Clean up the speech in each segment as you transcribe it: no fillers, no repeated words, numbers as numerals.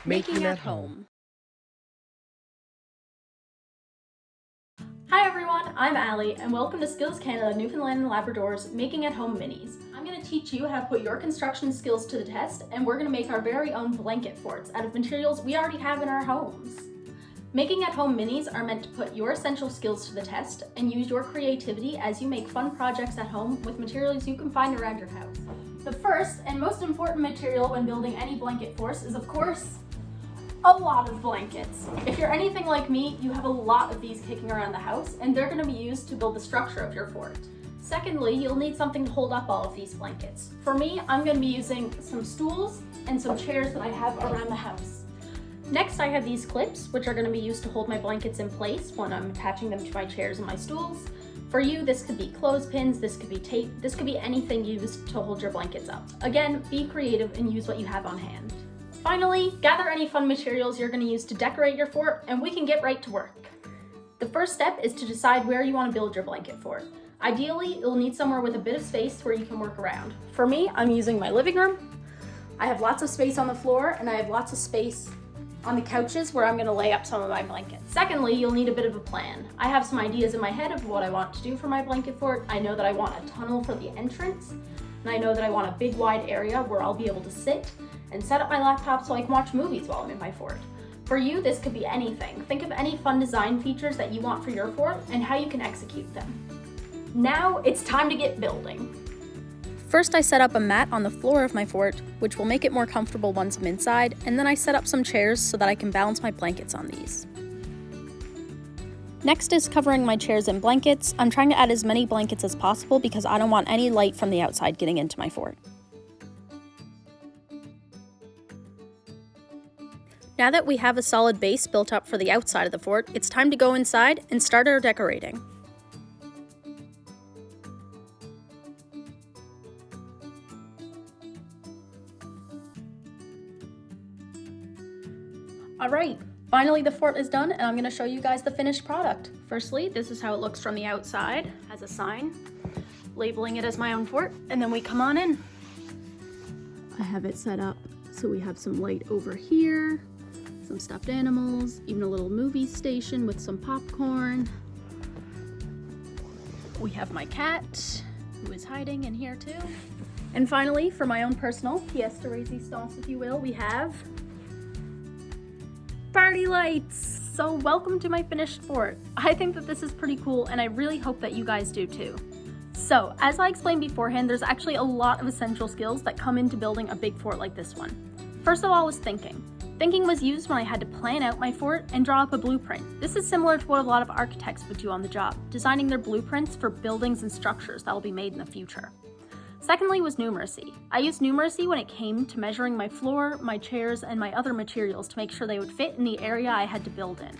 Making at home. Hi everyone, I'm Allie, and welcome to Skills Canada Newfoundland and Labrador's Making at Home Minis. I'm going to teach you how to put your construction skills to the test, and we're going to make our very own blanket forts out of materials we already have in our homes. Making at Home Minis are meant to put your essential skills to the test and use your creativity as you make fun projects at home with materials you can find around your house. The first and most important material when building any blanket fort is, of course, a lot of blankets. If you're anything like me, you have a lot of these kicking around the house, and they're going to be used to build the structure of your fort. Secondly, you'll need something to hold up all of these blankets. For me, I'm going to be using some stools and some chairs that I have around the house. Next, I have these clips, which are going to be used to hold my blankets in place when I'm attaching them to my chairs and my stools. For you, this could be clothespins, this could be tape, this could be anything used to hold your blankets up. Again, be creative and use what you have on hand. Finally, gather any fun materials you're going to use to decorate your fort, and we can get right to work. The first step is to decide where you want to build your blanket fort. Ideally, you'll need somewhere with a bit of space where you can work around. For me, I'm using my living room. I have lots of space on the floor, and I have lots of space on the couches where I'm going to lay up some of my blankets. Secondly, you'll need a bit of a plan. I have some ideas in my head of what I want to do for my blanket fort. I know that I want a tunnel for the entrance, and I know that I want a big wide area where I'll be able to sit and set up my laptop so I can watch movies while I'm in my fort. For you, this could be anything. Think of any fun design features that you want for your fort and how you can execute them. Now it's time to get building. First, I set up a mat on the floor of my fort, which will make it more comfortable once I'm inside, and then I set up some chairs so that I can balance my blankets on these. Next is covering my chairs in blankets. I'm trying to add as many blankets as possible because I don't want any light from the outside getting into my fort. Now that we have a solid base built up for the outside of the fort, it's time to go inside and start our decorating. Alright, finally the fort is done, and I'm going to show you guys the finished product. Firstly, this is how it looks from the outside. It has a sign labeling it as my own fort, and then we come on in. I have it set up so we have some light over here, some stuffed animals, even a little movie station with some popcorn. We have my cat, who is hiding in here too. And finally, for my own personal pièce de résistance, if you will, we have party lights! So welcome to my finished fort. I think that this is pretty cool, and I really hope that you guys do too. So, as I explained beforehand, there's actually a lot of essential skills that come into building a big fort like this one. First of all was thinking. Thinking was used when I had to plan out my fort and draw up a blueprint. This is similar to what a lot of architects would do on the job, designing their blueprints for buildings and structures that will be made in the future. Secondly was numeracy. I used numeracy when it came to measuring my floor, my chairs, and my other materials to make sure they would fit in the area I had to build in.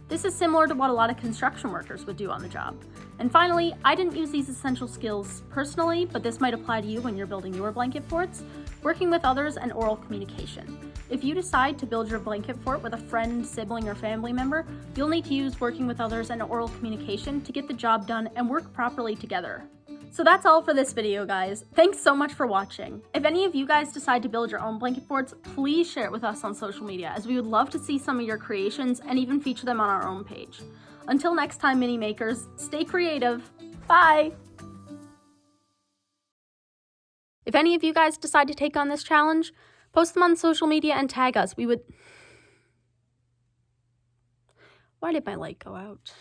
This is similar to what a lot of construction workers would do on the job. And finally, I didn't use these essential skills personally, but this might apply to you when you're building your blanket forts, working with others, and oral communication. If you decide to build your blanket fort with a friend, sibling, or family member, you'll need to use working with others and oral communication to get the job done and work properly together. So that's all for this video, guys. Thanks so much for watching. If any of you guys decide to build your own blanket forts, please share it with us on social media, as we would love to see some of your creations and even feature them on our own page. Until next time, mini makers, stay creative. Bye! If any of you guys decide to take on this challenge, post them on social media and tag us. Why did my light go out?